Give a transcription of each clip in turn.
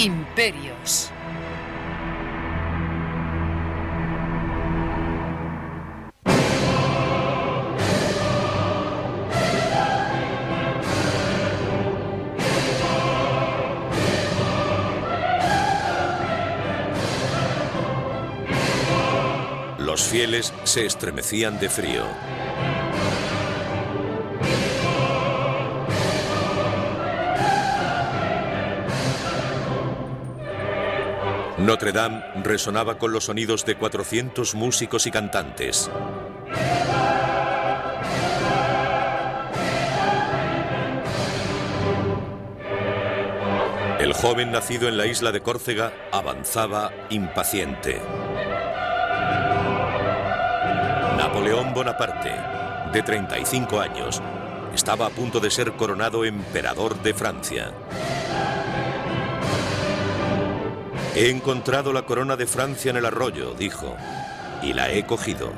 Imperios. Los fieles se estremecían de frío. Notre Dame resonaba con los sonidos de 400 músicos y cantantes. El joven nacido en la isla de Córcega avanzaba impaciente. Napoleón Bonaparte, de 35 años, estaba a punto de ser coronado emperador de Francia. He encontrado la corona de Francia en el arroyo, dijo, y la he cogido.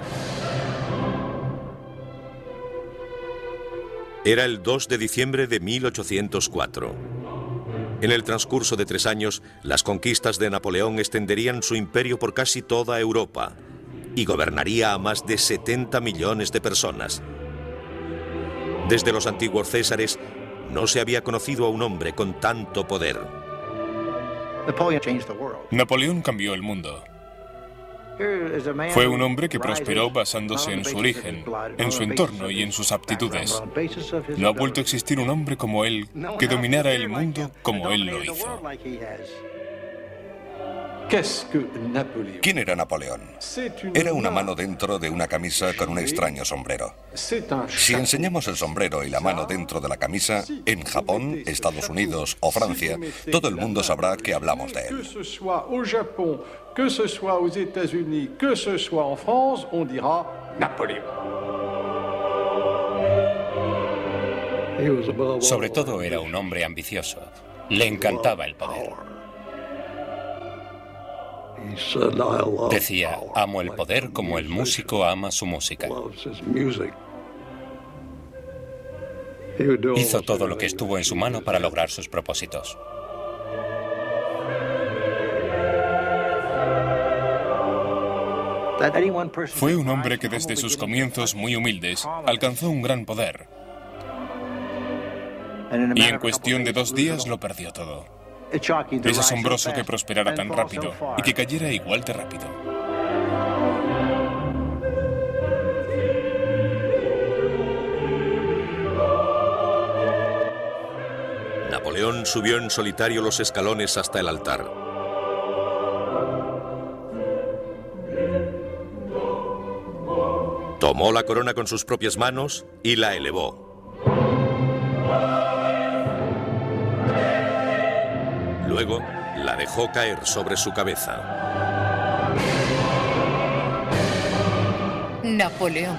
Era el 2 de diciembre de 1804. En el transcurso de 3 años, las conquistas de Napoleón extenderían su imperio por casi toda Europa y gobernaría a más de 70 millones de personas. Desde los antiguos césares, no se había conocido a un hombre con tanto poder. Napoleón cambió el mundo. Fue un hombre que prosperó basándose en su origen, en su entorno y en sus aptitudes. No ha vuelto a existir un hombre como él que dominara el mundo como él lo hizo. ¿Quién era Napoleón? Era una mano dentro de una camisa con un extraño sombrero. Si enseñamos el sombrero y la mano dentro de la camisa, en Japón, Estados Unidos o Francia, todo el mundo sabrá que hablamos de él. Que ce soit aux États-Unis, que ce soit en France, on dira Napoléon. Sobre todo era un hombre ambicioso. Le encantaba el poder. Decía, amo el poder como el músico ama su música. Hizo todo lo que estuvo en su mano para lograr sus propósitos. Fue un hombre que desde sus comienzos muy humildes alcanzó un gran poder. Y en cuestión de 2 días lo perdió todo. Es asombroso que prosperara tan rápido y que cayera igual de rápido. Napoleón subió en solitario los escalones hasta el altar. Tomó la corona con sus propias manos y la elevó. Luego la dejó caer sobre su cabeza. Napoleón.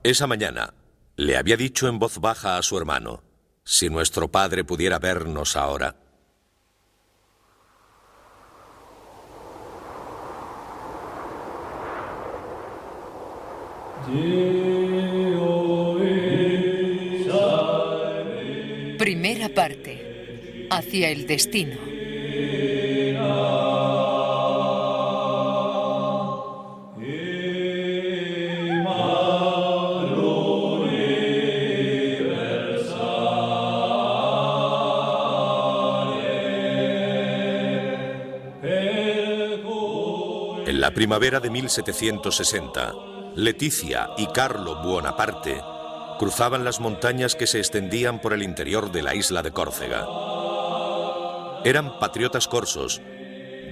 Esa mañana le había dicho en voz baja a su hermano, si nuestro padre pudiera vernos ahora. Primera parte. Hacia el destino. En la primavera de 1760, Leticia y Carlo Buonaparte cruzaban las montañas que se extendían por el interior de la isla de Córcega. Eran patriotas corsos,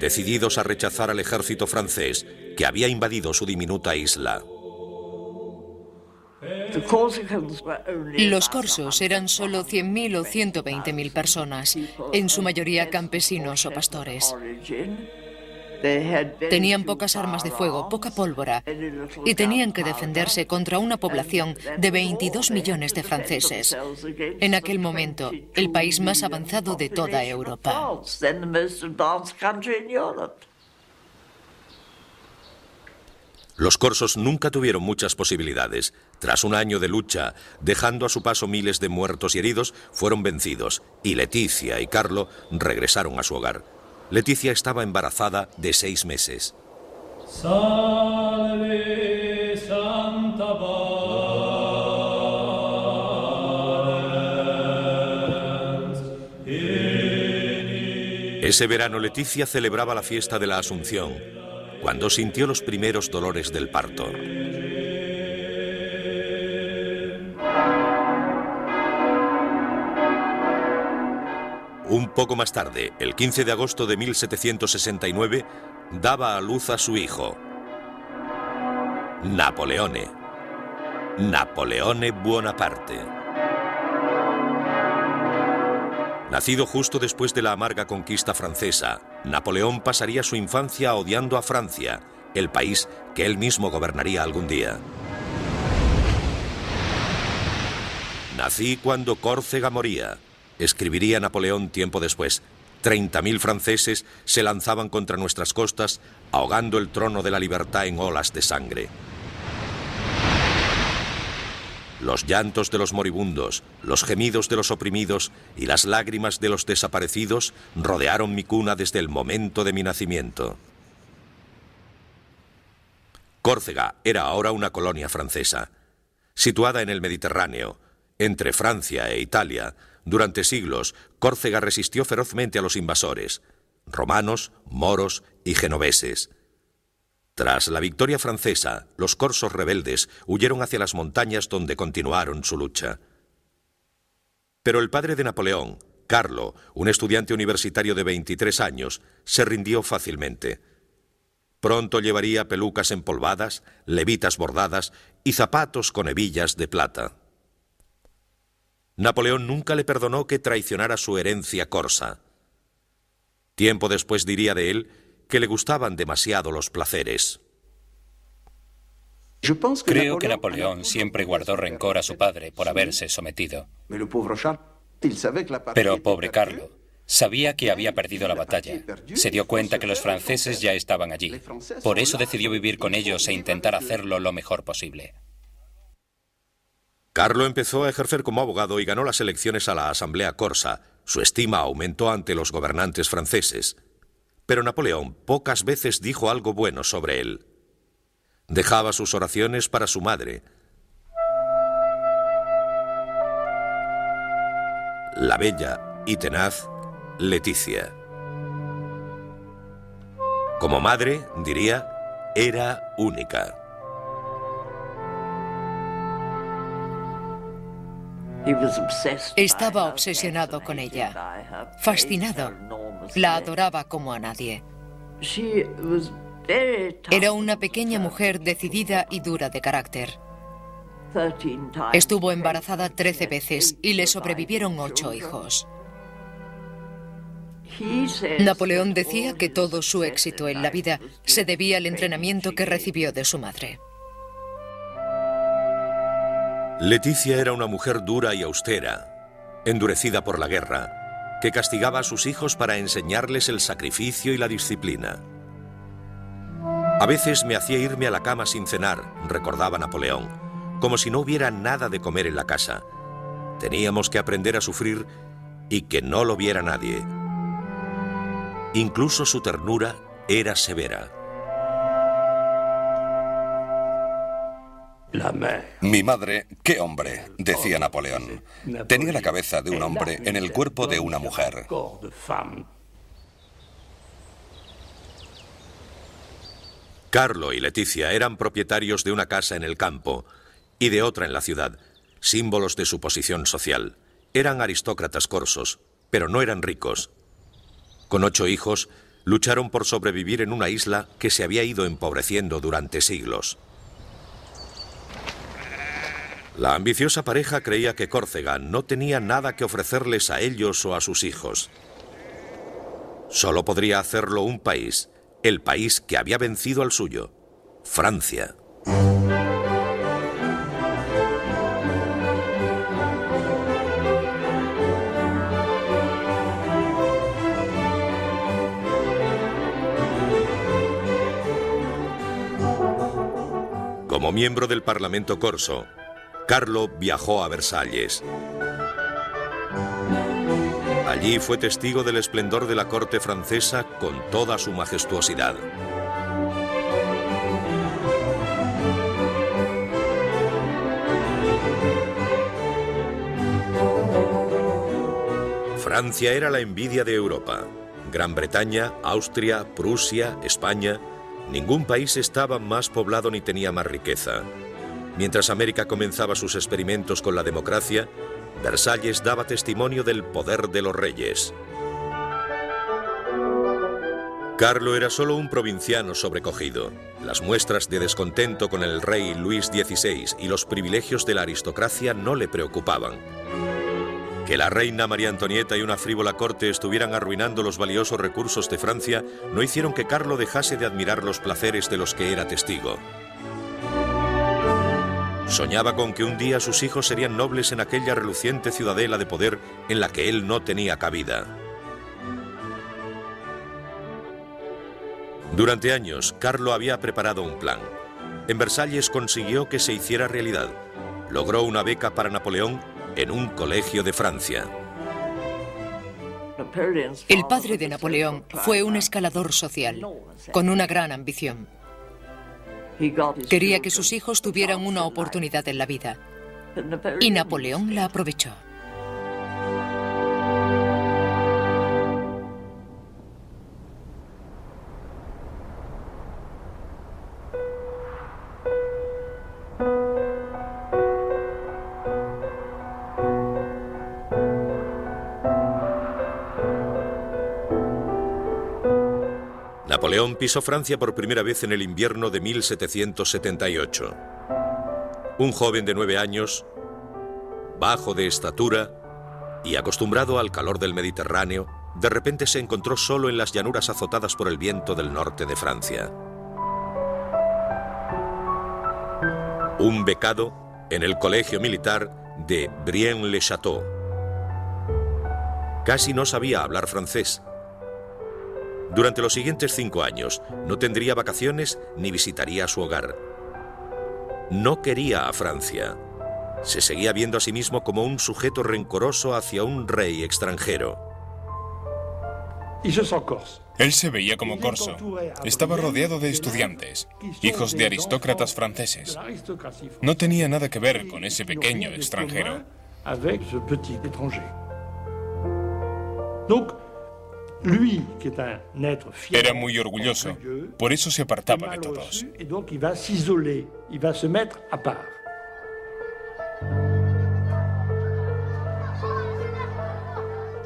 decididos a rechazar al ejército francés que había invadido su diminuta isla. Los corsos eran solo 100.000 o 120.000 personas, en su mayoría campesinos o pastores. Tenían pocas armas de fuego, poca pólvora, y tenían que defenderse contra una población de 22 millones de franceses. En aquel momento, el país más avanzado de toda Europa. Los corsos nunca tuvieron muchas posibilidades. Tras un año de lucha, dejando a su paso miles de muertos y heridos, fueron vencidos, y Leticia y Carlo regresaron a su hogar. Leticia estaba embarazada de 6 meses. Salve Santa Valens. Ese verano Leticia celebraba la fiesta de la Asunción, cuando sintió los primeros dolores del parto. Un poco más tarde, el 15 de agosto de 1769, daba a luz a su hijo, Napoleone Bonaparte. Nacido justo después de la amarga conquista francesa, Napoleón pasaría su infancia odiando a Francia, el país que él mismo gobernaría algún día. Nací cuando Córcega moría, escribiría Napoleón tiempo después. 30.000 franceses se lanzaban contra nuestras costas, ahogando el trono de la libertad en olas de sangre. Los llantos de los moribundos, los gemidos de los oprimidos y las lágrimas de los desaparecidos rodearon mi cuna desde el momento de mi nacimiento. Córcega era ahora una colonia francesa. Situada en el Mediterráneo, entre Francia e Italia, durante siglos, Córcega resistió ferozmente a los invasores, romanos, moros y genoveses. Tras la victoria francesa, los corsos rebeldes huyeron hacia las montañas donde continuaron su lucha. Pero el padre de Napoleón, Carlo, un estudiante universitario de 23 años, se rindió fácilmente. Pronto llevaría pelucas empolvadas, levitas bordadas y zapatos con hebillas de plata. Napoleón nunca le perdonó que traicionara su herencia corsa. Tiempo después diría de él que le gustaban demasiado los placeres. Creo que Napoleón siempre guardó rencor a su padre por haberse sometido. Pero pobre Carlo, sabía que había perdido la batalla. Se dio cuenta que los franceses ya estaban allí. Por eso decidió vivir con ellos e intentar hacerlo lo mejor posible. Carlo empezó a ejercer como abogado y ganó las elecciones a la Asamblea Corsa. Su estima aumentó ante los gobernantes franceses. Pero Napoleón pocas veces dijo algo bueno sobre él. Dejaba sus oraciones para su madre, la bella y tenaz Leticia. Como madre, diría, era única. Estaba obsesionado con ella, fascinado. La adoraba como a nadie. Era una pequeña mujer decidida y dura de carácter. Estuvo embarazada 13 veces y le sobrevivieron 8 hijos. Napoleón decía que todo su éxito en la vida se debía al entrenamiento que recibió de su madre. Leticia era una mujer dura y austera, endurecida por la guerra, que castigaba a sus hijos para enseñarles el sacrificio y la disciplina. A veces me hacía irme a la cama sin cenar, recordaba Napoleón, como si no hubiera nada de comer en la casa. Teníamos que aprender a sufrir y que no lo viera nadie. Incluso su ternura era severa. Mi madre, qué hombre, decía Napoleón. Tenía la cabeza de un hombre en el cuerpo de una mujer. Carlo y Leticia eran propietarios de una casa en el campo y de otra en la ciudad, símbolos de su posición social. Eran aristócratas corsos, pero no eran ricos. Con 8 hijos, lucharon por sobrevivir en una isla que se había ido empobreciendo durante siglos. La ambiciosa pareja creía que Córcega no tenía nada que ofrecerles a ellos o a sus hijos. Solo podría hacerlo un país, el país que había vencido al suyo, Francia. Como miembro del Parlamento corso, Carlo viajó a Versalles. Allí fue testigo del esplendor de la corte francesa con toda su majestuosidad. Francia era la envidia de Europa. Gran Bretaña, Austria, Prusia, España, ningún país estaba más poblado ni tenía más riqueza. Mientras América comenzaba sus experimentos con la democracia, Versalles daba testimonio del poder de los reyes. Carlo era solo un provinciano sobrecogido. Las muestras de descontento con el rey Luis XVI y los privilegios de la aristocracia no le preocupaban. Que la reina María Antonieta y una frívola corte estuvieran arruinando los valiosos recursos de Francia no hicieron que Carlo dejase de admirar los placeres de los que era testigo. Soñaba con que un día sus hijos serían nobles en aquella reluciente ciudadela de poder en la que él no tenía cabida. Durante años, Carlo había preparado un plan. En Versalles consiguió que se hiciera realidad. Logró una beca para Napoleón en un colegio de Francia. El padre de Napoleón fue un escalador social, con una gran ambición. Quería que sus hijos tuvieran una oportunidad en la vida, y Napoleón la aprovechó. Napoleón pisó Francia por primera vez en el invierno de 1778. Un joven de 9 años, bajo de estatura y acostumbrado al calor del Mediterráneo, de repente se encontró solo en las llanuras azotadas por el viento del norte de Francia. Un becado en el colegio militar de Brienne-le-Château. Casi no sabía hablar francés. Durante los siguientes 5 años no tendría vacaciones ni visitaría su hogar. No quería a Francia. Se seguía viendo a sí mismo como un sujeto rencoroso hacia un rey extranjero. Él se veía como corso. Estaba rodeado de estudiantes, hijos de aristócratas franceses. No tenía nada que ver con ese pequeño extranjero. Era muy orgulloso, por eso se apartaba de todos.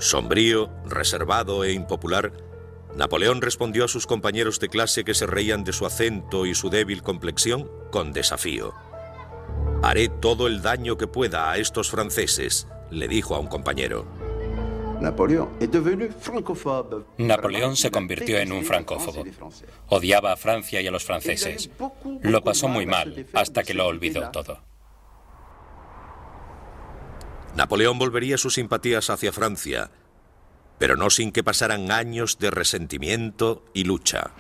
Sombrío, reservado e impopular, Napoleón respondió a sus compañeros de clase que se reían de su acento y su débil complexión con desafío. «Haré todo el daño que pueda a estos franceses», le dijo a un compañero. Napoleón se convirtió en un francófobo. Odiaba a Francia y a los franceses. Lo pasó muy mal hasta que lo olvidó todo. Napoleón volvería sus simpatías hacia Francia, pero no sin que pasaran años de resentimiento y lucha.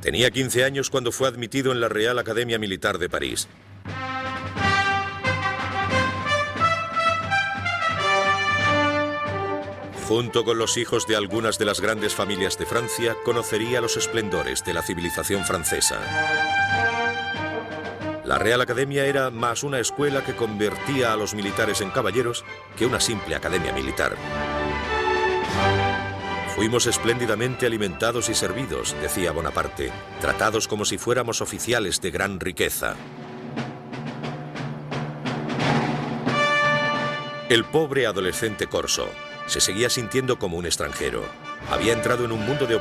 Tenía 15 años cuando fue admitido en la Real Academia Militar de París. Junto con los hijos de algunas de las grandes familias de Francia, conocería los esplendores de la civilización francesa. La Real Academia era más una escuela que convertía a los militares en caballeros que una simple academia militar. Fuimos espléndidamente alimentados y servidos, decía Bonaparte, tratados como si fuéramos oficiales de gran riqueza. El pobre adolescente corso se seguía sintiendo como un extranjero. Había entrado en un mundo de